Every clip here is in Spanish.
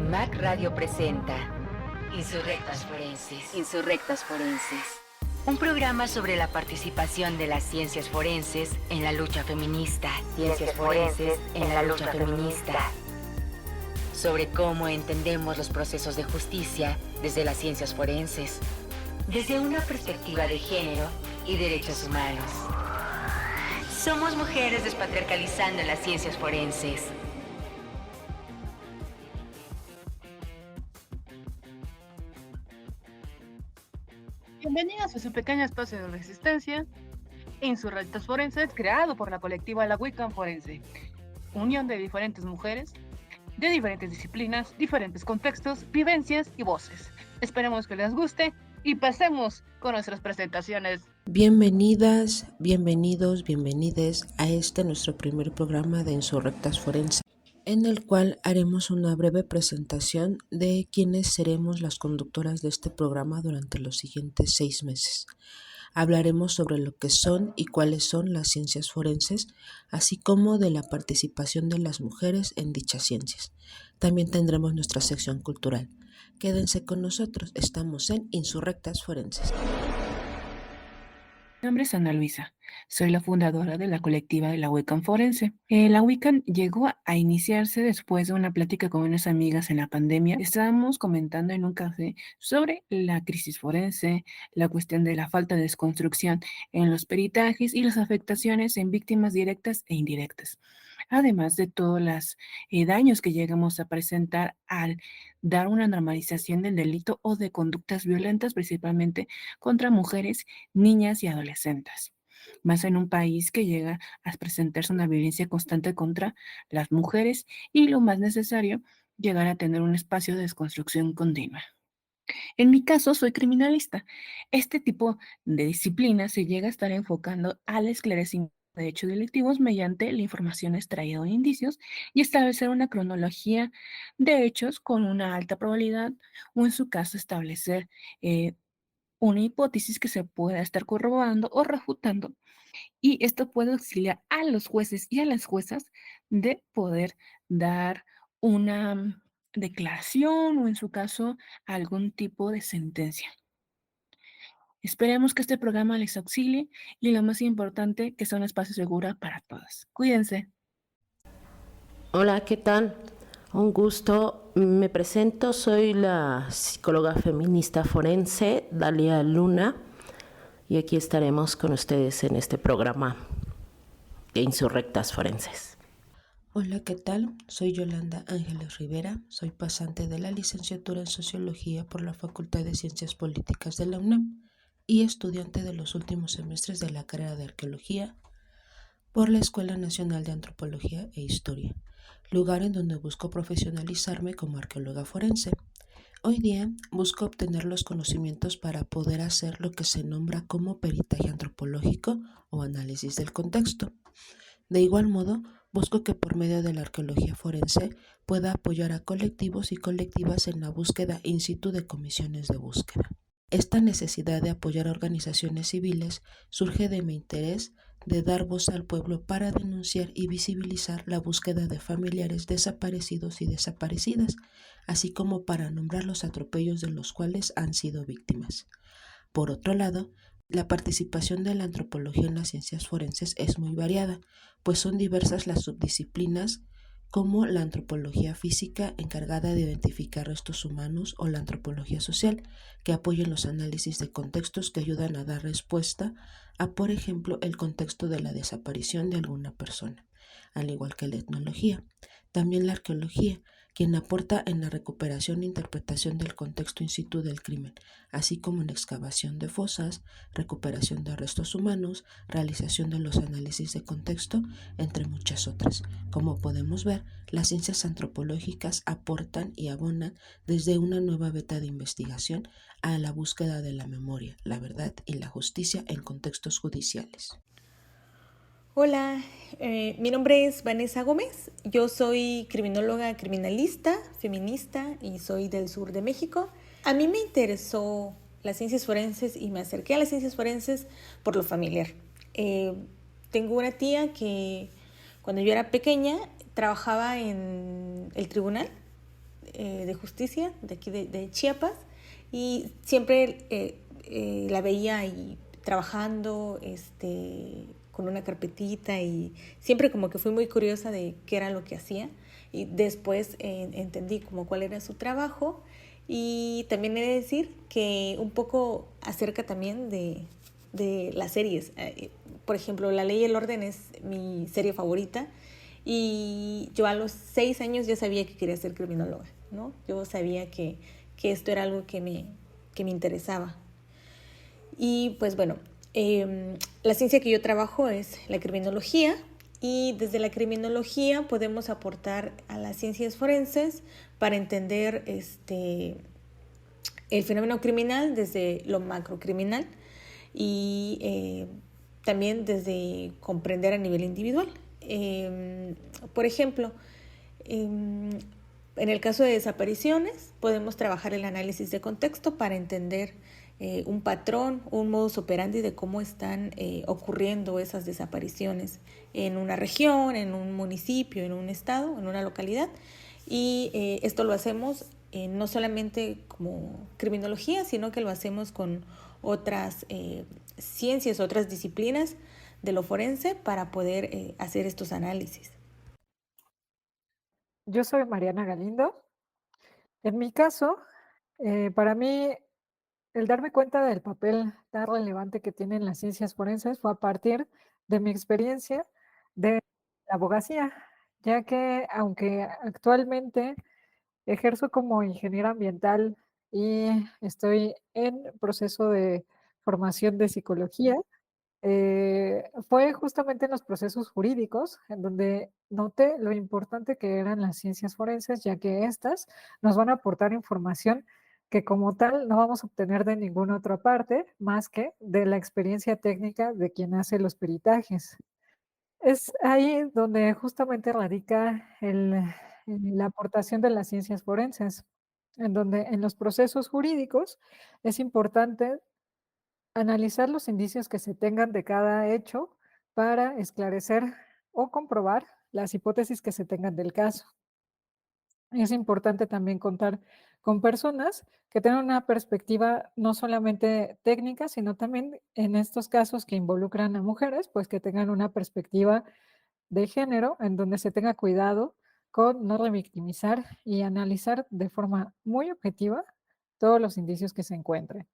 Mac Radio presenta Insurrectas Forenses. Insurrectas Forenses. Un programa sobre la participación de las ciencias forenses en la lucha feminista. Ciencias forenses en la lucha feminista. Sobre cómo entendemos los procesos de justicia desde las ciencias forenses, desde una perspectiva de género y derechos humanos. Somos mujeres despatriarcalizando las ciencias forenses. Bienvenidos a su pequeño espacio de resistencia, Insurrectas Forenses, creado por la colectiva La Wiccan Forense, unión de diferentes mujeres, de diferentes disciplinas, diferentes contextos, vivencias y voces. Esperemos que les guste y pasemos con nuestras presentaciones. Bienvenidas, bienvenidos, bienvenides a nuestro primer programa de Insurrectas Forenses, en el cual haremos una breve presentación de quiénes seremos las conductoras de este programa durante los siguientes 6 meses. Hablaremos sobre lo que son y cuáles son las ciencias forenses, así como de la participación de las mujeres en dichas ciencias. También tendremos nuestra sección cultural. Quédense con nosotros, estamos en Insurrectas Forenses. Mi nombre es Ana Luisa, soy la fundadora de la colectiva de la Wiccan Forense. La Wiccan llegó a iniciarse después de una plática con unas amigas en la pandemia. Estábamos comentando en un café sobre la crisis forense, la cuestión de la falta de desconstrucción en los peritajes y las afectaciones en víctimas directas e indirectas, además de todos los daños que llegamos a presentar al dar una normalización del delito o de conductas violentas, principalmente contra mujeres, niñas y adolescentes, más en un país que llega a presentarse una violencia constante contra las mujeres y, lo más necesario, llegar a tener un espacio de desconstrucción continua. En mi caso, soy criminalista. Este tipo de disciplina se llega a estar enfocando al esclarecimiento de hechos delictivos mediante la información extraída de indicios y establecer una cronología de hechos con una alta probabilidad, o en su caso establecer una hipótesis que se pueda estar corroborando o refutando, y esto puede auxiliar a los jueces y a las juezas de poder dar una declaración o, en su caso, algún tipo de sentencia. Esperemos que este programa les auxilie y, lo más importante, que sea un espacio seguro para todas. Cuídense. Hola, ¿qué tal? Un gusto. Me presento, soy la psicóloga feminista forense Dalia Luna y aquí estaremos con ustedes en este programa de Insurrectas Forenses. Hola, ¿qué tal? Soy Yolanda Ángeles Rivera, soy pasante de la licenciatura en Sociología por la Facultad de Ciencias Políticas de la UNAM y estudiante de los últimos semestres de la carrera de Arqueología por la Escuela Nacional de Antropología e Historia, lugar en donde busco profesionalizarme como arqueóloga forense. Hoy día busco obtener los conocimientos para poder hacer lo que se nombra como peritaje antropológico o análisis del contexto. De igual modo, busco que por medio de la arqueología forense pueda apoyar a colectivos y colectivas en la búsqueda in situ de comisiones de búsqueda. Esta necesidad de apoyar a organizaciones civiles surge de mi interés de dar voz al pueblo para denunciar y visibilizar la búsqueda de familiares desaparecidos y desaparecidas, así como para nombrar los atropellos de los cuales han sido víctimas. Por otro lado, la participación de la antropología en las ciencias forenses es muy variada, pues son diversas las subdisciplinas, como la antropología física, encargada de identificar restos humanos, o la antropología social, que apoya en los análisis de contextos que ayudan a dar respuesta a, por ejemplo, el contexto de la desaparición de alguna persona, al igual que la etnología. También la arqueología, quien aporta en la recuperación e interpretación del contexto in situ del crimen, así como en excavación de fosas, recuperación de restos humanos, realización de los análisis de contexto, entre muchas otras. Como podemos ver, las ciencias antropológicas aportan y abonan desde una nueva veta de investigación a la búsqueda de la memoria, la verdad y la justicia en contextos judiciales. Hola, mi nombre es Vanessa Gómez, yo soy criminóloga criminalista, feminista y soy del sur de México. A mí me interesó las ciencias forenses y me acerqué a las ciencias forenses por lo familiar. Tengo una tía que cuando yo era pequeña trabajaba en el tribunal de Justicia, de aquí de Chiapas, y siempre la veía ahí trabajando con una carpetita, y siempre como que fui muy curiosa de qué era lo que hacía, y después entendí como cuál era su trabajo. Y también he de decir que un poco acerca también de las series. Por ejemplo, La Ley y el Orden es mi serie favorita, y yo a los 6 años ya sabía que quería ser criminóloga, ¿no? Yo sabía que esto era algo que me interesaba. Y pues bueno, la ciencia que yo trabajo es la criminología, y desde la criminología podemos aportar a las ciencias forenses para entender el fenómeno criminal desde lo macrocriminal, y también desde comprender a nivel individual. Por ejemplo, en el caso de desapariciones, podemos trabajar el análisis de contexto para entender un patrón, un modus operandi de cómo están ocurriendo esas desapariciones en una región, en un municipio, en un estado, en una localidad. Y esto lo hacemos no solamente como criminología, sino que lo hacemos con otras ciencias, otras disciplinas de lo forense para poder hacer estos análisis. Yo soy Mariana Galindo. En mi caso, para mí, el darme cuenta del papel tan relevante que tienen las ciencias forenses fue a partir de mi experiencia de la abogacía, ya que aunque actualmente ejerzo como ingeniera ambiental y estoy en proceso de formación de psicología, fue justamente en los procesos jurídicos en donde noté lo importante que eran las ciencias forenses, ya que estas nos van a aportar información que como tal no vamos a obtener de ninguna otra parte más que de la experiencia técnica de quien hace los peritajes. Es ahí donde justamente radica la aportación de las ciencias forenses, en donde en los procesos jurídicos es importante analizar los indicios que se tengan de cada hecho para esclarecer o comprobar las hipótesis que se tengan del caso. Es importante también contar con personas que tengan una perspectiva no solamente técnica, sino también en estos casos que involucran a mujeres, pues que tengan una perspectiva de género en donde se tenga cuidado con no revictimizar y analizar de forma muy objetiva todos los indicios que se encuentren.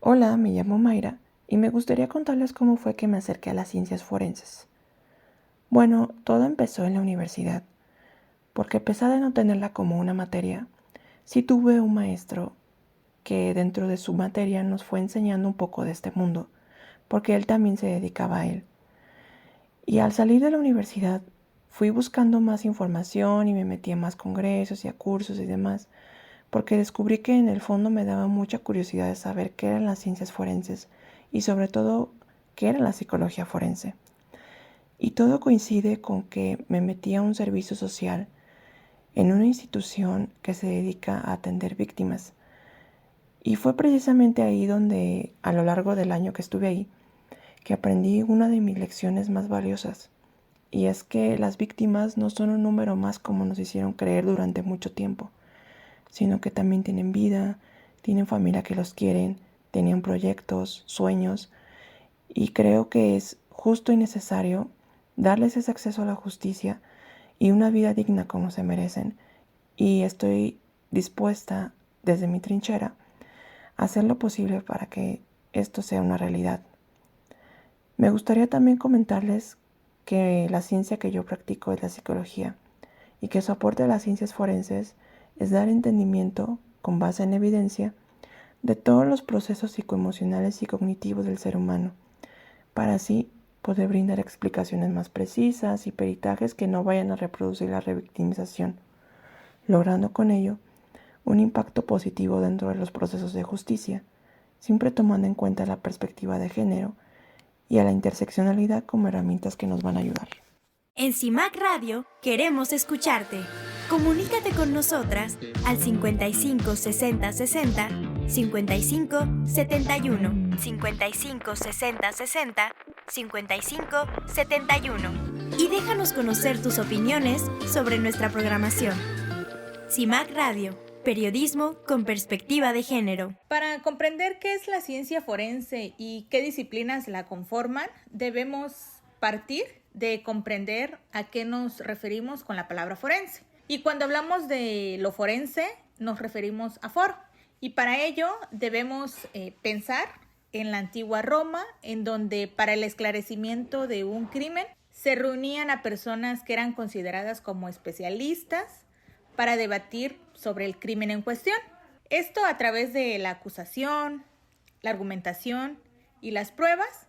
Hola, me llamo Mayra y me gustaría contarles cómo fue que me acerqué a las ciencias forenses. Bueno, todo empezó en la universidad, porque a pesar de no tenerla como una materia, sí tuve un maestro que dentro de su materia nos fue enseñando un poco de este mundo, porque él también se dedicaba a él. Y al salir de la universidad fui buscando más información y me metí a más congresos y a cursos y demás, porque descubrí que en el fondo me daba mucha curiosidad de saber qué eran las ciencias forenses y sobre todo qué era la psicología forense. Y todo coincide con que me metí a un servicio social en una institución que se dedica a atender víctimas. Y fue precisamente ahí donde, a lo largo del año que estuve ahí, que aprendí una de mis lecciones más valiosas. Y es que las víctimas no son un número más como nos hicieron creer durante mucho tiempo, sino que también tienen vida, tienen familia que los quieren, tenían proyectos, sueños, y creo que es justo y necesario darles ese acceso a la justicia y una vida digna como se merecen. Y estoy dispuesta, desde mi trinchera, a hacer lo posible para que esto sea una realidad. Me gustaría también comentarles que la ciencia que yo practico es la psicología y que su aporte a las ciencias forenses es dar entendimiento, con base en evidencia, de todos los procesos psicoemocionales y cognitivos del ser humano, para así poder brindar explicaciones más precisas y peritajes que no vayan a reproducir la revictimización, logrando con ello un impacto positivo dentro de los procesos de justicia, siempre tomando en cuenta la perspectiva de género y a la interseccionalidad como herramientas que nos van a ayudar. En CIMAC Radio queremos escucharte. Comunícate con nosotras al 55 60 60 55 71 55 60 60 55 71 y déjanos conocer tus opiniones sobre nuestra programación. CIMAC Radio, periodismo con perspectiva de género. Para comprender qué es la ciencia forense y qué disciplinas la conforman, debemos partir de comprender a qué nos referimos con la palabra forense. Y cuando hablamos de lo forense, nos referimos a foro. Y para ello debemos pensar en la antigua Roma, en donde para el esclarecimiento de un crimen se reunían a personas que eran consideradas como especialistas para debatir sobre el crimen en cuestión. Esto a través de la acusación, la argumentación y las pruebas,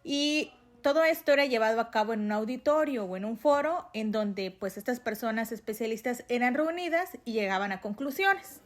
y todo esto era llevado a cabo en un auditorio o en un foro en donde pues estas personas especialistas eran reunidas y llegaban a conclusiones.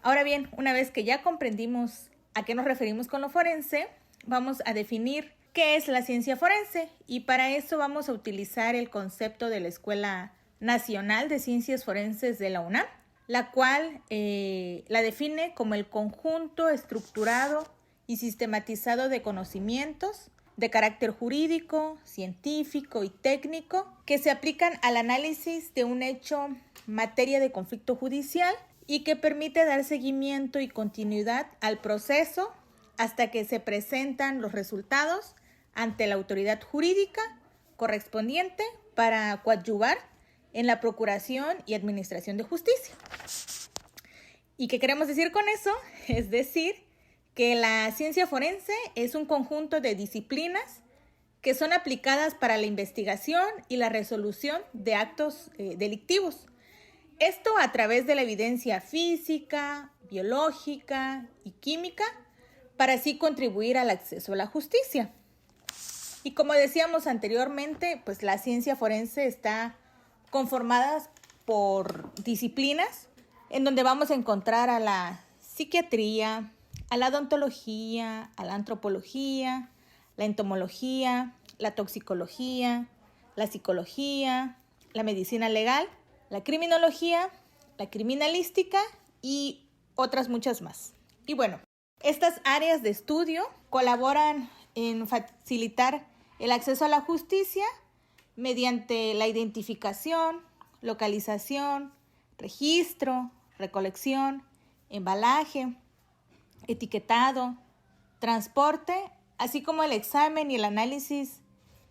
Ahora bien, una vez que ya comprendimos a qué nos referimos con lo forense, vamos a definir qué es la ciencia forense, y para eso vamos a utilizar el concepto de la Escuela Nacional de Ciencias Forenses de la UNAM, la cual la define como el conjunto estructurado y sistematizado de conocimientos de carácter jurídico, científico y técnico que se aplican al análisis de un hecho materia de conflicto judicial y que permite dar seguimiento y continuidad al proceso hasta que se presentan los resultados ante la autoridad jurídica correspondiente para coadyuvar en la procuración y administración de justicia. ¿Y qué queremos decir con eso? Es decir, que la ciencia forense es un conjunto de disciplinas que son aplicadas para la investigación y la resolución de actos delictivos. Esto a través de la evidencia física, biológica y química, para así contribuir al acceso a la justicia. Y como decíamos anteriormente, pues la ciencia forense está conformada por disciplinas en donde vamos a encontrar a la psiquiatría, a la odontología, a la antropología, la entomología, la toxicología, la psicología, la medicina legal, la criminología, la criminalística y otras muchas más. Y bueno, estas áreas de estudio colaboran en facilitar el acceso a la justicia mediante la identificación, localización, registro, recolección, embalaje, etiquetado, transporte, así como el examen y el análisis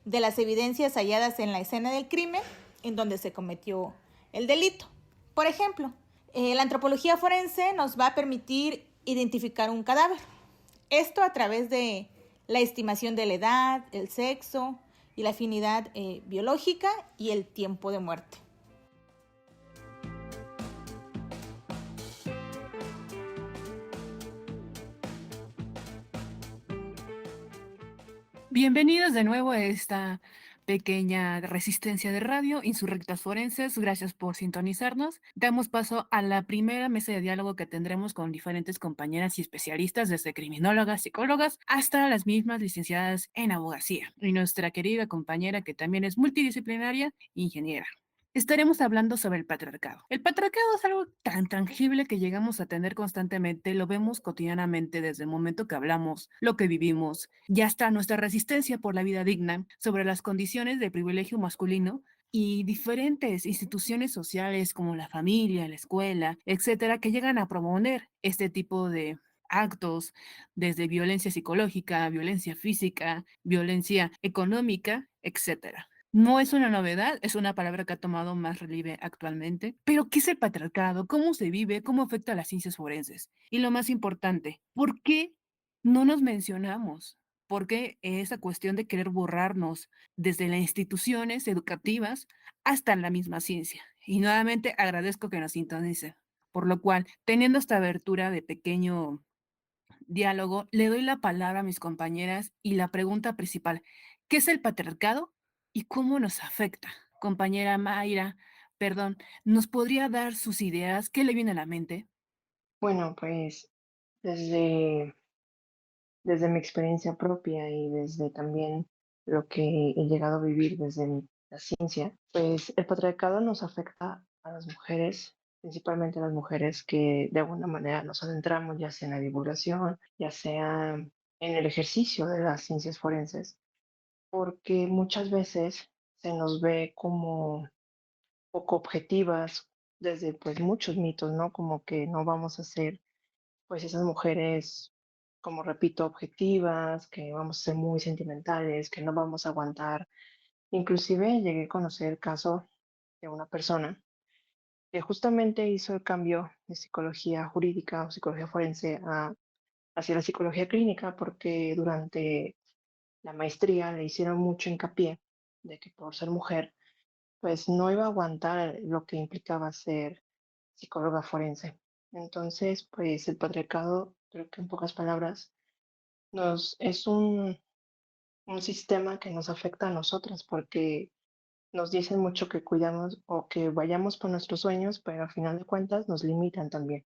de las evidencias halladas en la escena del crimen en donde se cometió el delito. Por ejemplo, la antropología forense nos va a permitir identificar un cadáver. Esto a través de la estimación de la edad, el sexo y la afinidad biológica y el tiempo de muerte. Bienvenidos de nuevo a esta pequeña resistencia de radio, Insurrectas Forenses. Gracias por sintonizarnos. Damos paso a la primera mesa de diálogo que tendremos con diferentes compañeras y especialistas, desde criminólogas, psicólogas, hasta las mismas licenciadas en abogacía. Y nuestra querida compañera, que también es multidisciplinaria, ingeniera. Estaremos hablando sobre el patriarcado. El patriarcado es algo tan tangible que llegamos a tener constantemente, lo vemos cotidianamente desde el momento que hablamos, lo que vivimos, y hasta nuestra resistencia por la vida digna, sobre las condiciones de privilegio masculino y diferentes instituciones sociales como la familia, la escuela, etcétera, que llegan a promover este tipo de actos, desde violencia psicológica, violencia física, violencia económica, etcétera. No es una novedad, es una palabra que ha tomado más relieve actualmente. Pero, ¿qué es el patriarcado? ¿Cómo se vive? ¿Cómo afecta a las ciencias forenses? Y lo más importante, ¿por qué no nos mencionamos? ¿Por qué esa cuestión de querer borrarnos desde las instituciones educativas hasta la misma ciencia? Y nuevamente agradezco que nos sintonicen. Por lo cual, teniendo esta abertura de pequeño diálogo, le doy la palabra a mis compañeras y la pregunta principal: ¿qué es el patriarcado y cómo nos afecta? Compañera Mayra, perdón, ¿nos podría dar sus ideas? ¿Qué le viene a la mente? Bueno, pues desde, desde mi experiencia propia y desde también lo que he llegado a vivir desde la ciencia, pues el patriarcado nos afecta a las mujeres, principalmente a las mujeres que de alguna manera nos adentramos, ya sea en la divulgación, ya sea en el ejercicio de las ciencias forenses, porque muchas veces se nos ve como poco objetivas desde pues muchos mitos, ¿no? Como que no vamos a ser pues esas mujeres, como repito, objetivas, que vamos a ser muy sentimentales, que no vamos a aguantar. Inclusive llegué a conocer el caso de una persona que justamente hizo el cambio de psicología jurídica o psicología forense hacia la psicología clínica porque durante la maestría le hicieron mucho hincapié de que por ser mujer, pues no iba a aguantar lo que implicaba ser psicóloga forense. Entonces, pues el patriarcado, creo que en pocas palabras, es un sistema que nos afecta a nosotras porque nos dicen mucho que cuidamos o que vayamos por nuestros sueños, pero al final de cuentas nos limitan también.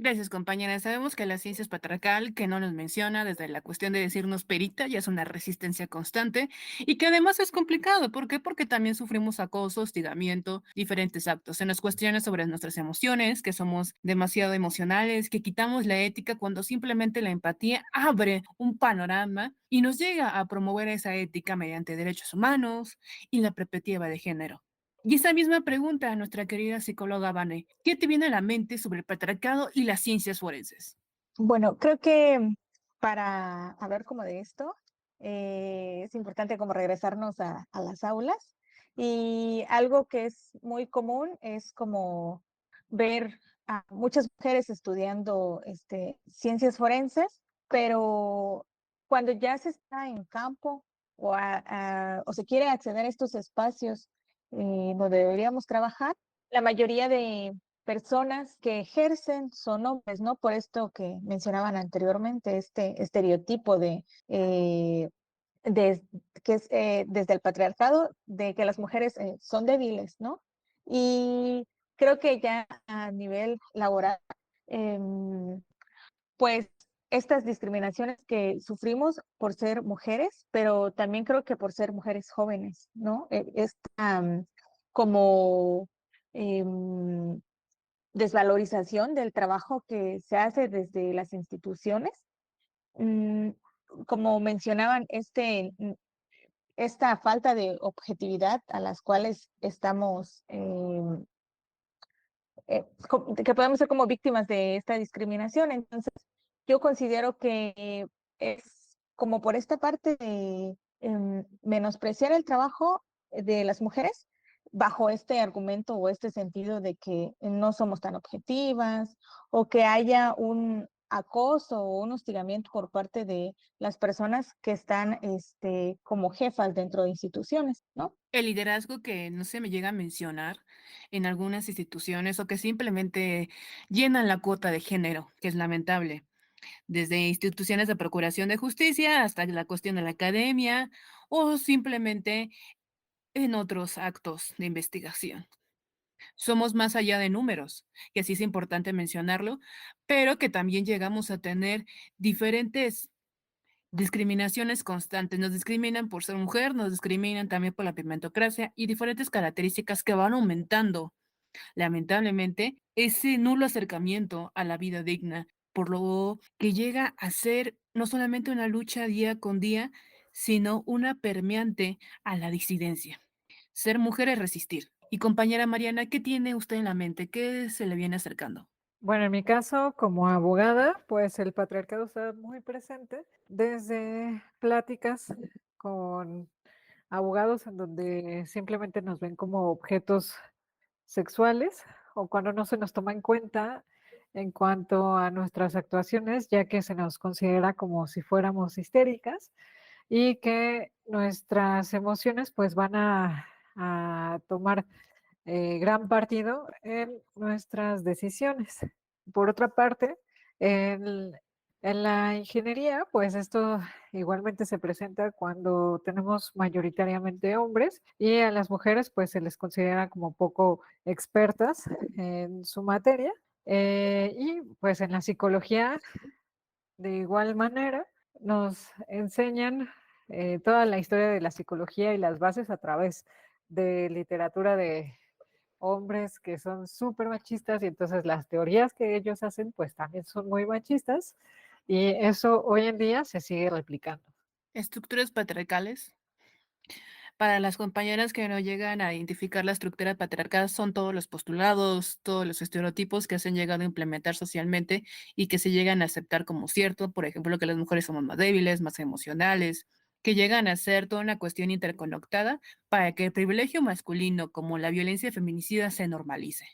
Gracias, compañera. Sabemos que la ciencia es patriarcal, que no nos menciona desde la cuestión de decirnos perita, ya es una resistencia constante y que además es complicado. ¿Por qué? Porque también sufrimos acoso, hostigamiento, diferentes actos. Se nos cuestiona sobre nuestras emociones, que somos demasiado emocionales, que quitamos la ética cuando simplemente la empatía abre un panorama y nos llega a promover esa ética mediante derechos humanos y la perspectiva de género. Y esa misma pregunta a nuestra querida psicóloga Vane, ¿qué te viene a la mente sobre el patriarcado y las ciencias forenses? Bueno, creo que para hablar como de esto, es importante como regresarnos a las aulas y algo que es muy común es como ver a muchas mujeres estudiando ciencias forenses, pero cuando ya se está en campo o se quiere acceder a estos espacios donde deberíamos trabajar, la mayoría de personas que ejercen son hombres, ¿no? Por esto que mencionaban anteriormente, este estereotipo de- que es desde el patriarcado, de que las mujeres son débiles, ¿no? Y creo que ya a nivel laboral, em, pues estas discriminaciones que sufrimos por ser mujeres, pero también creo que por ser mujeres jóvenes, ¿no? Esta como em, desvalorización del trabajo que se hace desde las instituciones. Mm, Como mencionaban, esta falta de objetividad a las cuales estamos que podemos ser como víctimas de esta discriminación. Entonces, yo considero que es como por esta parte de menospreciar el trabajo de las mujeres bajo este argumento o este sentido de que no somos tan objetivas o que haya un acoso o un hostigamiento por parte de las personas que están como jefas dentro de instituciones, ¿no? El liderazgo que no se me llega a mencionar en algunas instituciones o que simplemente llenan la cuota de género, que es lamentable, desde instituciones de procuración de justicia hasta la cuestión de la academia o simplemente en otros actos de investigación. Somos más allá de números, y así es importante mencionarlo, pero que también llegamos a tener diferentes discriminaciones constantes. Nos discriminan por ser mujer, nos discriminan también por la pigmentocracia y diferentes características que van aumentando, lamentablemente, ese nulo acercamiento a la vida digna, por lo que llega a ser no solamente una lucha día con día, sino una permeante a la disidencia. Ser mujer es resistir. Y compañera Mariana, ¿qué tiene usted en la mente? ¿Qué se le viene acercando? Bueno, en mi caso, como abogada, pues el patriarcado está muy presente desde pláticas con abogados en donde simplemente nos ven como objetos sexuales o cuando no se nos toma en cuenta en cuanto a nuestras actuaciones, ya que se nos considera como si fuéramos histéricas y que nuestras emociones pues van a tomar gran partido en nuestras decisiones. Por otra parte, en, en la ingeniería, pues esto igualmente se presenta cuando tenemos mayoritariamente hombres y a las mujeres pues se les considera como poco expertas en su materia. Y pues en la psicología, de igual manera, nos enseñan toda la historia de la psicología y las bases a través de literatura de hombres que son súper machistas y entonces las teorías que ellos hacen pues también son muy machistas y eso hoy en día se sigue replicando. Estructuras patriarcales Para las compañeras que no llegan a identificar la estructura patriarcal, son todos los postulados, todos los estereotipos que se han llegado a implementar socialmente y que se llegan a aceptar como cierto, por ejemplo, que las mujeres somos más débiles, más emocionales, que llegan a ser toda una cuestión interconectada para que el privilegio masculino como la violencia feminicida se normalice.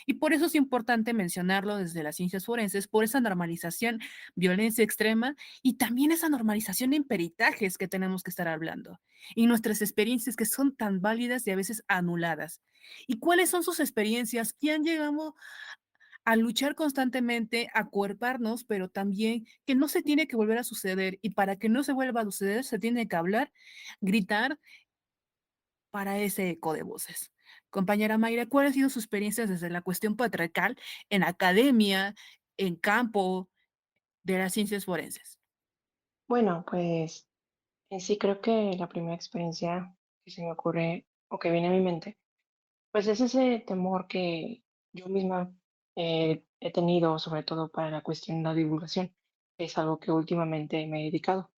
Y por eso es importante mencionarlo desde las ciencias forenses, por esa normalización, violencia extrema y también esa normalización en peritajes que tenemos que estar hablando y nuestras experiencias que son tan válidas y a veces anuladas. ¿Y cuáles son sus experiencias que han llegado a luchar constantemente, a cuerparnos, pero también que no se tiene que volver a suceder y para que no se vuelva a suceder se tiene que hablar, gritar para ese eco de voces? Compañera Mayra, ¿cuál ha sido su experiencia desde la cuestión patriarcal en academia, en campo de las ciencias forenses? Bueno, pues en sí creo que la primera experiencia que se me ocurre o que viene a mi mente, pues es ese temor que yo misma he tenido, sobre todo para la cuestión de la divulgación. Es algo que últimamente me he dedicado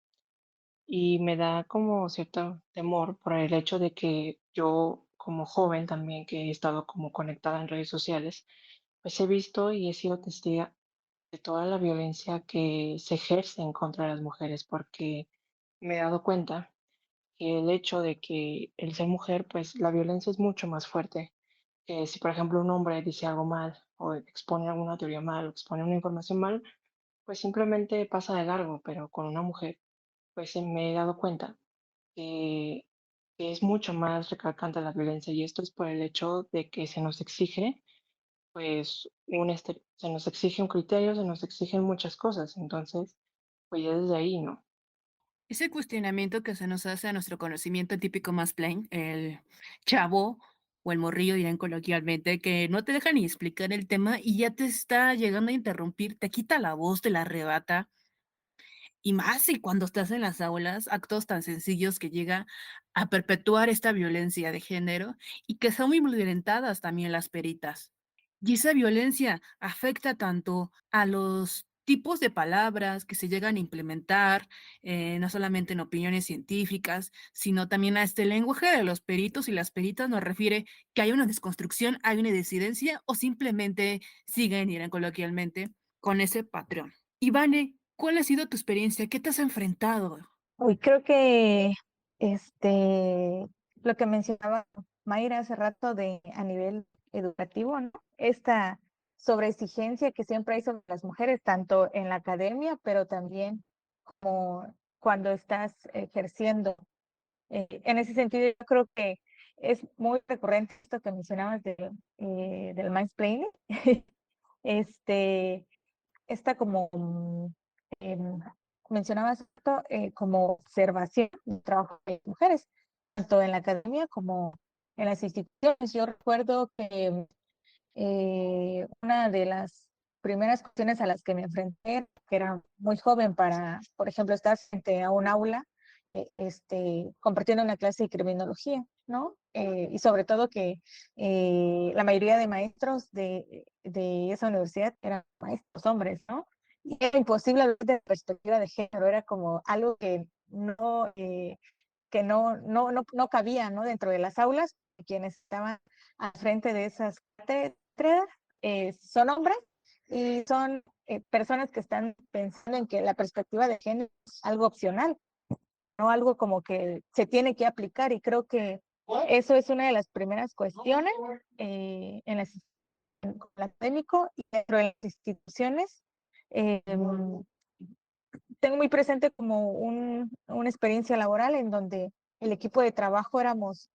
y me da como cierto temor por el hecho de que yo como joven también que he estado como conectada en redes sociales, pues he visto y he sido testigo de toda la violencia que se ejerce en contra de las mujeres, porque me he dado cuenta que el hecho de que el ser mujer, pues la violencia es mucho más fuerte que si, por ejemplo, un hombre dice algo mal o expone alguna teoría mal o expone una información mal, pues simplemente pasa de largo, pero con una mujer, pues me he dado cuenta que, que es mucho más recalcante la violencia y esto es por el hecho de que se nos exige, pues, se nos exige un criterio, se nos exigen muchas cosas, entonces, pues ya desde ahí, ¿no? Ese cuestionamiento que se nos hace a nuestro conocimiento típico más plain, el chavo o el morrillo dirán coloquialmente, que no te deja ni explicar el tema y ya te está llegando a interrumpir, te quita la voz, te la arrebata. Y más si cuando estás en las aulas, actos tan sencillos que llega a perpetuar esta violencia de género y que son muy violentadas también las peritas. Y esa violencia afecta tanto a los tipos de palabras que se llegan a implementar, no solamente en opiniones científicas, sino también a este lenguaje de los peritos y las peritas nos refiere que hay una desconstrucción, hay una disidencia o simplemente siguen, dirán coloquialmente, con ese patrón. Ivane, ¿cuál ha sido tu experiencia? ¿Qué te has enfrentado? Uy, creo que lo que mencionaba Mayra hace rato de a nivel educativo, ¿no? Esta sobreexigencia que siempre hay sobre las mujeres, tanto en la academia, pero también como cuando estás ejerciendo. En ese sentido, yo creo que es muy recurrente esto que mencionabas del mansplaining. este, esta como em, mencionabas esto, como observación del trabajo de mujeres, tanto en la academia como en las instituciones. Yo recuerdo que una de las primeras cuestiones a las que me enfrenté, que era muy joven para, por ejemplo, estar frente a un aula, compartiendo una clase de criminología, ¿no? Y sobre todo que la mayoría de maestros de esa universidad eran maestros hombres, ¿no? Y era imposible hablar de perspectiva de género, era como algo que no cabía, ¿no? Dentro de las aulas, quienes estaban al frente de esas cátedras son hombres y son personas que están pensando en que la perspectiva de género es algo opcional, no algo como que se tiene que aplicar, y creo que eso es una de las primeras cuestiones en el académico y dentro de las instituciones. Eh, Tengo muy presente como una experiencia laboral en donde el equipo de trabajo éramos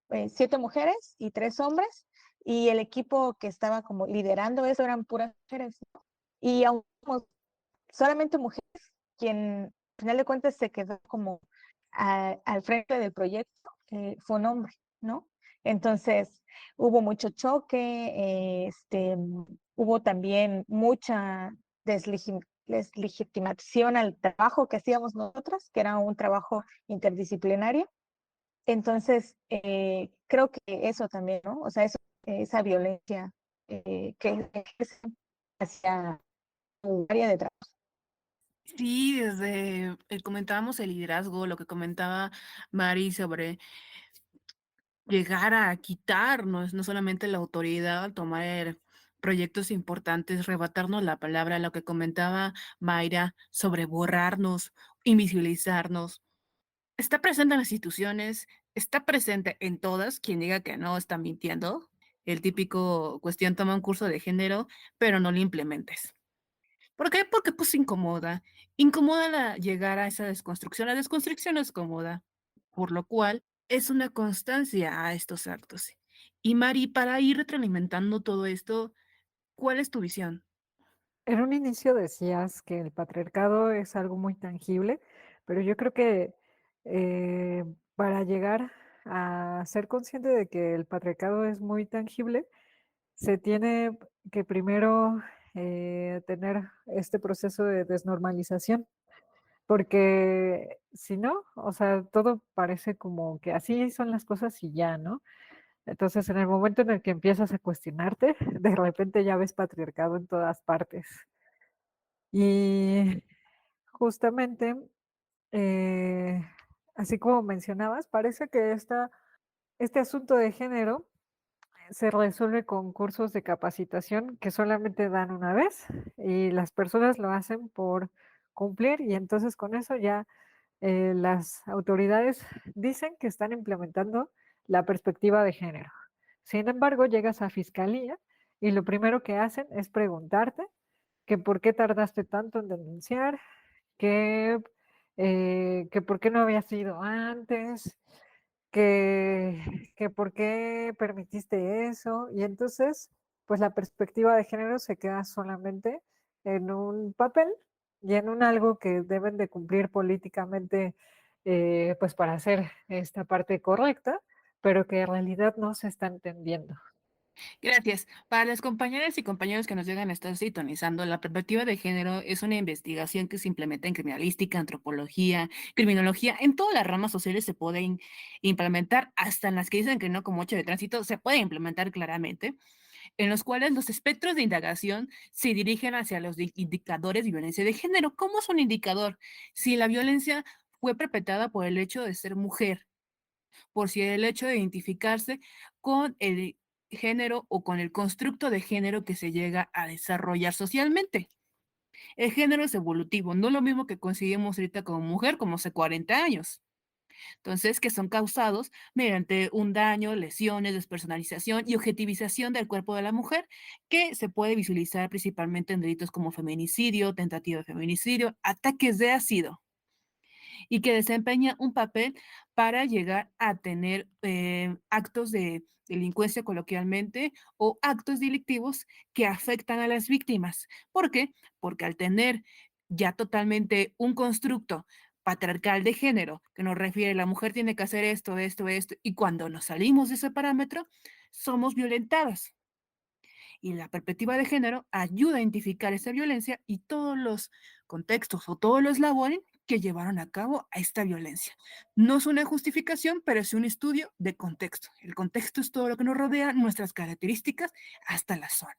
7 mujeres y 3 hombres, y el equipo que estaba como liderando eso eran puras mujeres, ¿no? Y aún como solamente mujeres, quien al final de cuentas se quedó como al frente del proyecto, fue un hombre, ¿no? Entonces hubo mucho choque, hubo también mucha deslegitimación al trabajo que hacíamos nosotras, que era un trabajo interdisciplinario. Entonces, creo que eso también, ¿no? O sea, esa violencia que es hacia tu área de trabajo. Sí, desde comentábamos el liderazgo, lo que comentaba Mari sobre llegar a quitarnos no solamente la autoridad, tomar proyectos importantes, arrebatarnos la palabra, lo que comentaba Mayra sobre borrarnos, invisibilizarnos. Está presente en las instituciones, está presente en todas. Quien diga que no está mintiendo. El típico cuestión, toma un curso de género, pero no lo implementes. ¿Por qué? Porque pues incomoda. Incomoda llegar a esa desconstrucción. La desconstrucción es cómoda, por lo cual es una constancia a estos actos. Y Mari, para ir retroalimentando todo esto, ¿cuál es tu visión? En un inicio decías que el patriarcado es algo muy tangible, pero yo creo que para llegar a ser consciente de que el patriarcado es muy tangible, se tiene que primero tener este proceso de desnormalización, porque si no, o sea, todo parece como que así son las cosas y ya, ¿no? Entonces, en el momento en el que empiezas a cuestionarte, de repente ya ves patriarcado en todas partes. Y justamente, eh, así como mencionabas, parece que este asunto de género se resuelve con cursos de capacitación que solamente dan una vez y las personas lo hacen por cumplir y entonces con eso ya las autoridades dicen que están implementando la perspectiva de género. Sin embargo, llegas a fiscalía y lo primero que hacen es preguntarte que por qué tardaste tanto en denunciar, que, que por qué no había sido antes, que por qué permitiste eso. Y entonces, pues la perspectiva de género se queda solamente en un papel y en un algo que deben de cumplir políticamente, pues para hacer esta parte correcta, pero que en realidad no se está entendiendo. Gracias. Para las compañeras y compañeros que nos llegan a estar sintonizando, la perspectiva de género es una investigación que se implementa en criminalística, antropología, criminología. En todas las ramas sociales se pueden implementar, hasta en las que dicen que no, como 8 de tránsito, se puede implementar claramente, en los cuales los espectros de indagación se dirigen hacia los indicadores de violencia de género. ¿Cómo es un indicador? Si la violencia fue perpetrada por el hecho de ser mujer, por si el hecho de identificarse con el género o con el constructo de género que se llega a desarrollar socialmente. El género es evolutivo, no lo mismo que conseguimos ahorita como mujer como hace 40 años. Entonces, que son causados mediante un daño, lesiones, despersonalización y objetivización del cuerpo de la mujer, que se puede visualizar principalmente en delitos como feminicidio, tentativa de feminicidio, ataques de ácido, y que desempeña un papel para llegar a tener actos de delincuencia coloquialmente o actos delictivos que afectan a las víctimas. ¿Por qué? Porque al tener ya totalmente un constructo patriarcal de género que nos refiere la mujer tiene que hacer esto, esto, esto, y cuando nos salimos de ese parámetro, somos violentadas. Y la perspectiva de género ayuda a identificar esa violencia y todos los contextos o todos los labores que llevaron a cabo a esta violencia. No es una justificación, pero es un estudio de contexto. El contexto es todo lo que nos rodea, nuestras características, hasta la zona.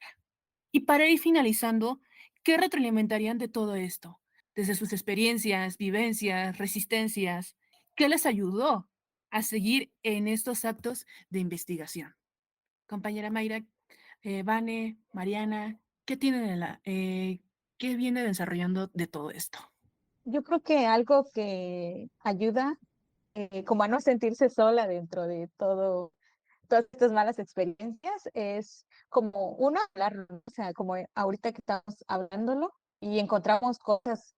Y para ir finalizando, ¿qué retroalimentarían de todo esto? Desde sus experiencias, vivencias, resistencias, ¿qué les ayudó a seguir en estos actos de investigación? Compañera Mayra, Vane, Mariana, ¿qué tienen qué viene desarrollando de todo esto? Yo creo que algo que ayuda como a no sentirse sola dentro de todas estas malas experiencias es como uno, hablarlo, ¿no? O sea, como ahorita que estamos hablándolo y encontramos cosas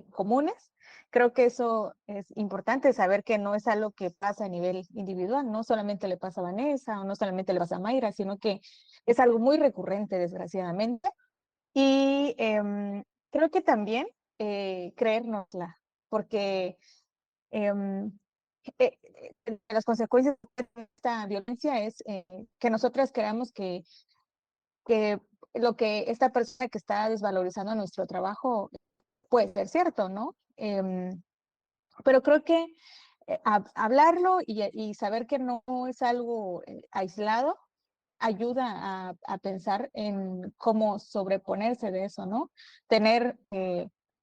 comunes, creo que eso es importante, saber que no es algo que pasa a nivel individual, no solamente le pasa a Vanessa o no solamente le pasa a Mayra, sino que es algo muy recurrente, desgraciadamente. Y creo que también creérnosla, porque em, las consecuencias de esta violencia es que nosotras creamos que lo que esta persona que está desvalorizando nuestro trabajo puede ser cierto, ¿no? Pero creo que hablarlo y saber que no es algo aislado ayuda a pensar en cómo sobreponerse de eso, ¿no? Tener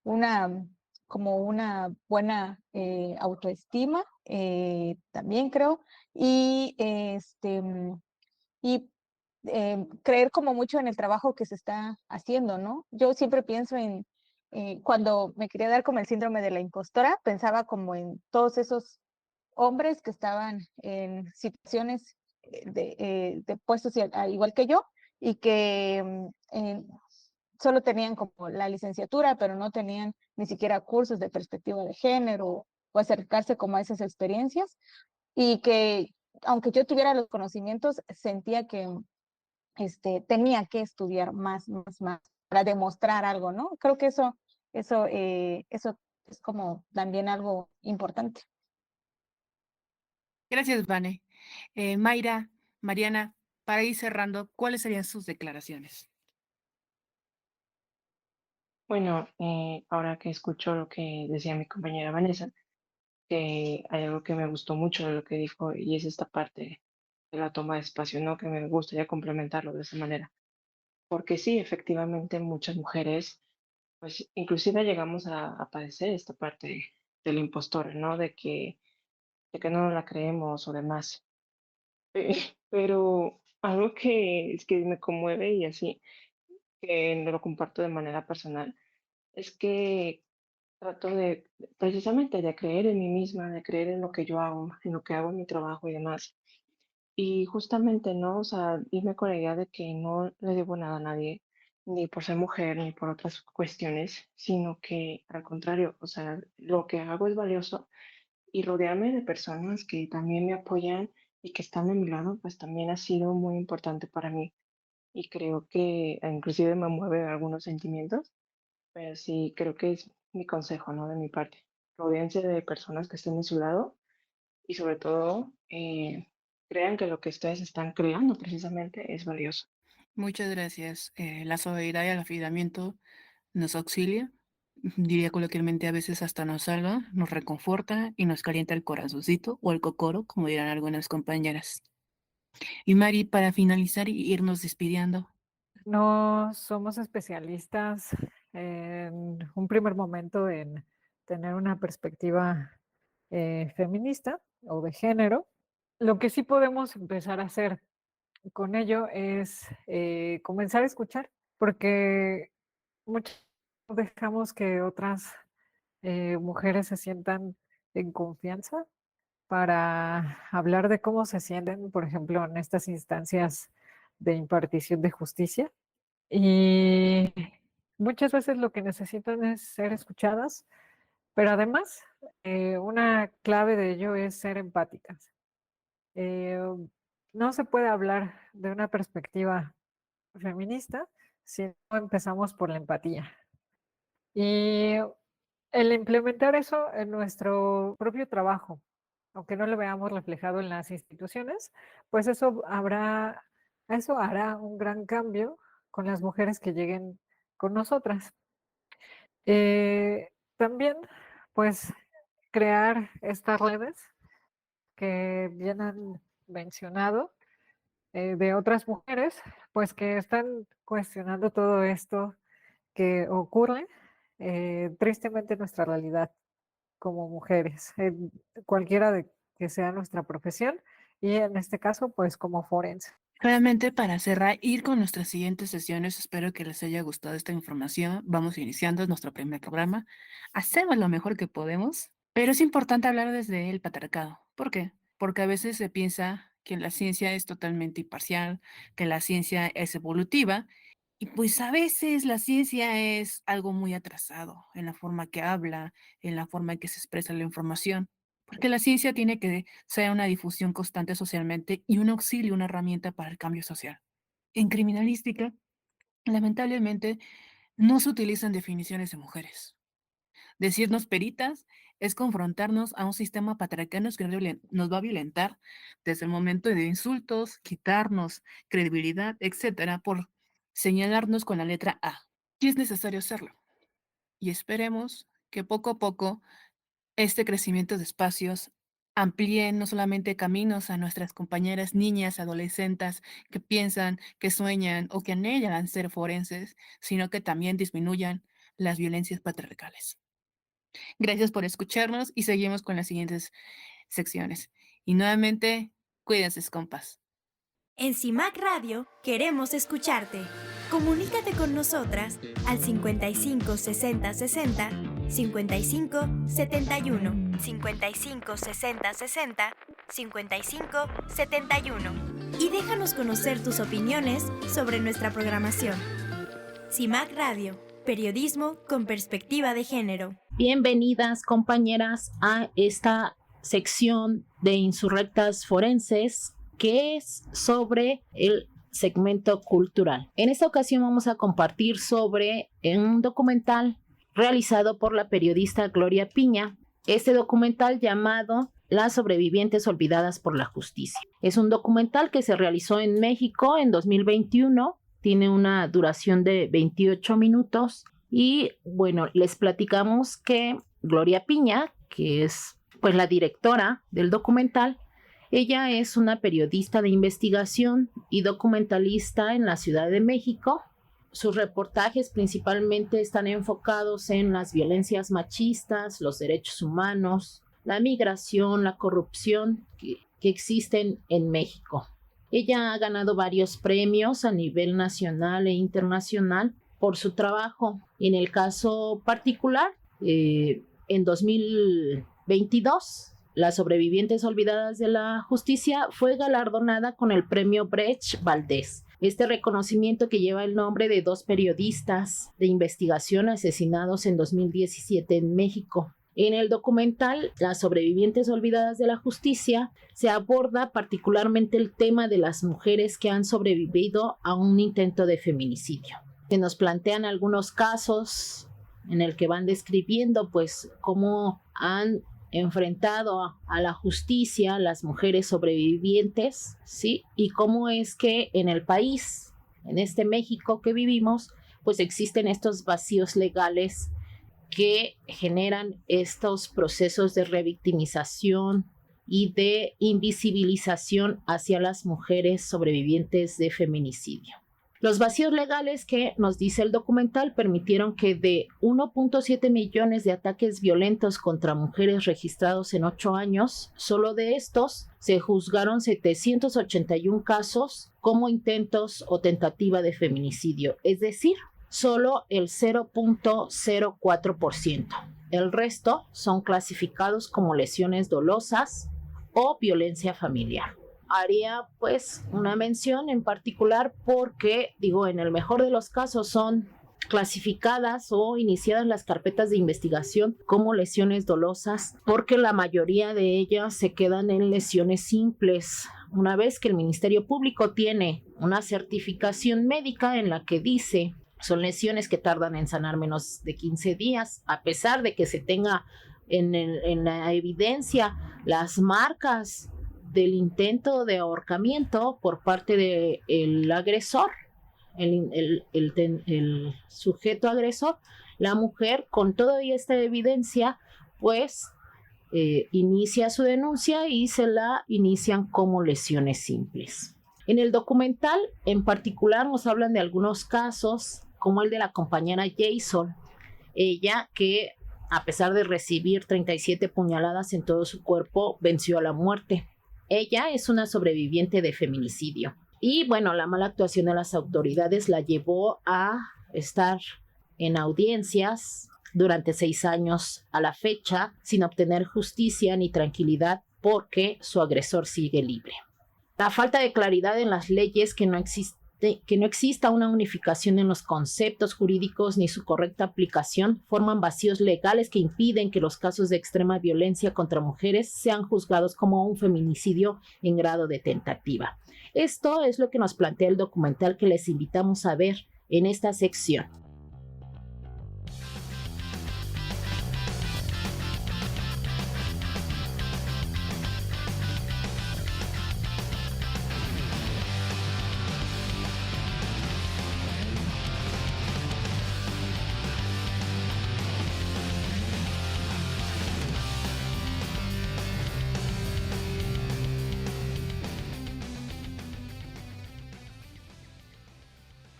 una como una buena autoestima, también creo, y, y creer como mucho en el trabajo que se está haciendo, ¿no? Yo siempre pienso en, cuando me quería dar como el síndrome de la impostora, pensaba como en todos esos hombres que estaban en situaciones de puestos igual que yo y que solo tenían como la licenciatura, pero no tenían ni siquiera cursos de perspectiva de género o acercarse como a esas experiencias y que aunque yo tuviera los conocimientos, sentía que tenía que estudiar más para demostrar algo, ¿no? Creo que eso es como también algo importante. Gracias, Vane. Mayra, Mariana, para ir cerrando, ¿cuáles serían sus declaraciones? Bueno, ahora que escucho lo que decía mi compañera Vanessa, que hay algo que me gustó mucho de lo que dijo y es esta parte de la toma de espacio, ¿no? Que me gustaría complementarlo de esa manera. Porque sí, efectivamente, muchas mujeres, pues inclusive llegamos a padecer esta parte del impostor, ¿no? De que no nos la creemos o demás. Pero algo que es que me conmueve y así, que no lo comparto de manera personal, es que trato de, precisamente, de creer en mí misma, de creer en lo que yo hago, en lo que hago en mi trabajo y demás. Y justamente, ¿no? O sea, irme con la idea de que no le debo nada a nadie, ni por ser mujer, ni por otras cuestiones, sino que al contrario, o sea, lo que hago es valioso y rodearme de personas que también me apoyan y que están de mi lado, pues también ha sido muy importante para mí. Y creo que inclusive me mueve algunos sentimientos, pero sí creo que es mi consejo, ¿no? De mi parte. Rodéense de personas que estén de su lado y sobre todo crean que lo que ustedes están creando precisamente es valioso. Muchas gracias. La solidaridad y el afidamiento nos auxilia, diría coloquialmente a veces hasta nos salva, nos reconforta y nos calienta el corazoncito o el cocoro, como dirán algunas compañeras. Y Mari, para finalizar y irnos despidiendo. No somos especialistas en un primer momento en tener una perspectiva feminista o de género. Lo que sí podemos empezar a hacer con ello es comenzar a escuchar, porque muchas veces dejamos que otras mujeres se sientan en confianza para hablar de cómo se sienten, por ejemplo, en estas instancias de impartición de justicia. Y muchas veces lo que necesitan es ser escuchadas, pero además una clave de ello es ser empáticas. Eh, no se puede hablar de una perspectiva feminista si no empezamos por la empatía. Y el implementar eso en nuestro propio trabajo, aunque no lo veamos reflejado en las instituciones, pues eso hará un gran cambio con las mujeres que lleguen con nosotras. También, pues, crear estas redes que bien han mencionado de otras mujeres, pues que están cuestionando todo esto que ocurre tristemente en nuestra realidad como mujeres, en cualquiera de que sea nuestra profesión y en este caso, pues como forense. Realmente para cerrar, ir con nuestras siguientes sesiones, espero que les haya gustado esta información. Vamos iniciando nuestro primer programa. Hacemos lo mejor que podemos, pero es importante hablar desde el patriarcado. ¿Por qué? Porque a veces se piensa que la ciencia es totalmente imparcial, que la ciencia es evolutiva, y pues a veces la ciencia es algo muy atrasado en la forma que habla, en la forma en que se expresa la información. Porque la ciencia tiene que ser una difusión constante socialmente y un auxilio, una herramienta para el cambio social. En criminalística, lamentablemente, no se utilizan definiciones de mujeres. Decirnos peritas es confrontarnos a un sistema patriarcal que nos va a violentar desde el momento de insultos, quitarnos credibilidad, etcétera, por señalarnos con la letra A. Y es necesario hacerlo. Y esperemos que poco a poco este crecimiento de espacios amplíe no solamente caminos a nuestras compañeras niñas, adolescentes que piensan, que sueñan o que anhelan ser forenses, sino que también disminuyan las violencias patriarcales. Gracias por escucharnos y seguimos con las siguientes secciones. Y nuevamente, cuídense, compas. En CIMAC Radio queremos escucharte. Comunícate con nosotras al 55 60 60 55 71 55 60 60 55 71 y déjanos conocer tus opiniones sobre nuestra programación. CIMAC Radio, periodismo con perspectiva de género. Bienvenidas, compañeras, a esta sección de Insurrectas Forenses, que es sobre el segmento cultural. En esta ocasión vamos a compartir sobre un documental realizado por la periodista Gloria Piña. Este documental llamado Las sobrevivientes olvidadas por la justicia. Es un documental que se realizó en México en 2021. Tiene una duración de 28 minutos. Y bueno, les platicamos que Gloria Piña, que es pues la directora del documental, ella es una periodista de investigación y documentalista en la Ciudad de México. Sus reportajes principalmente están enfocados en las violencias machistas, los derechos humanos, la migración, la corrupción que existen en México. Ella ha ganado varios premios a nivel nacional e internacional por su trabajo. En el caso particular, en 2022, Las sobrevivientes olvidadas de la justicia fue galardonada con el premio Brecht Valdés. Este reconocimiento, que lleva el nombre de dos periodistas de investigación asesinados en 2017 en México. En el documental Las sobrevivientes olvidadas de la justicia se aborda particularmente el tema de las mujeres que han sobrevivido a un intento de feminicidio. Se nos plantean algunos casos en el que van describiendo pues cómo han enfrentado a la justicia las mujeres sobrevivientes, ¿sí? Y cómo es que en el país, en este México que vivimos, pues existen estos vacíos legales que generan estos procesos de revictimización y de invisibilización hacia las mujeres sobrevivientes de feminicidio. Los vacíos legales que nos dice el documental permitieron que de 1.7 millones de ataques violentos contra mujeres registrados en 8 años, solo de estos se juzgaron 781 casos como intentos o tentativa de feminicidio, es decir, solo el 0.04%. El resto son clasificados como lesiones dolosas o violencia familiar. Haría pues una mención en particular porque, en el mejor de los casos son clasificadas o iniciadas las carpetas de investigación como lesiones dolosas, porque la mayoría de ellas se quedan en lesiones simples. Una vez que el Ministerio Público tiene una certificación médica en la que dice son lesiones que tardan en sanar menos de 15 días, a pesar de que se tenga en la evidencia las marcas del intento de ahorcamiento por parte del agresor, el sujeto agresor, la mujer con toda esta evidencia pues inicia su denuncia y se la inician como lesiones simples. En el documental en particular nos hablan de algunos casos como el de la compañera Jason, ella que a pesar de recibir 37 puñaladas en todo su cuerpo venció a la muerte. Ella es una sobreviviente de feminicidio y la mala actuación de las autoridades la llevó a estar en audiencias durante 6 años a la fecha sin obtener justicia ni tranquilidad porque su agresor sigue libre. La falta de claridad en las leyes, que no exista una unificación en los conceptos jurídicos ni su correcta aplicación, forman vacíos legales que impiden que los casos de extrema violencia contra mujeres sean juzgados como un feminicidio en grado de tentativa. Esto es lo que nos plantea el documental que les invitamos a ver en esta sección.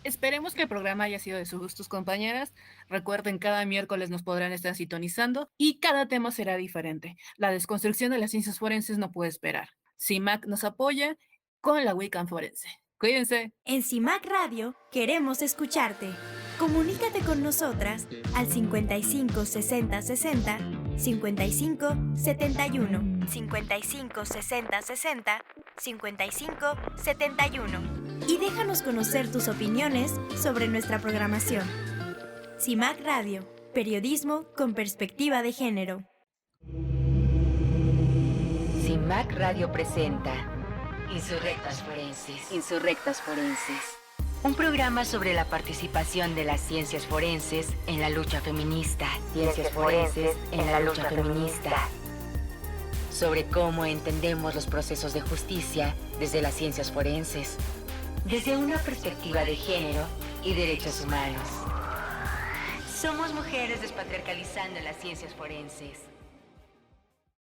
Esperemos que el programa haya sido de sus gustos, compañeras. Recuerden, cada miércoles nos podrán estar sintonizando y cada tema será diferente. La desconstrucción de las ciencias forenses no puede esperar. CIMAC nos apoya con la Wiccan Forense. Cuídense. En CIMAC Radio queremos escucharte. Comunícate con nosotras al 55 60 60 55 71 55 60 60 55 71 y déjanos conocer tus opiniones sobre nuestra programación. CIMAC Radio, periodismo con perspectiva de género. CIMAC Radio presenta Insurrectas Forenses. Insurrectas Forenses. Un programa sobre la participación de las ciencias forenses en la lucha feminista. Ciencias forenses en la lucha feminista. Sobre cómo entendemos los procesos de justicia desde las ciencias forenses, desde una perspectiva de género y derechos humanos. Somos mujeres despatriarcalizando las ciencias forenses.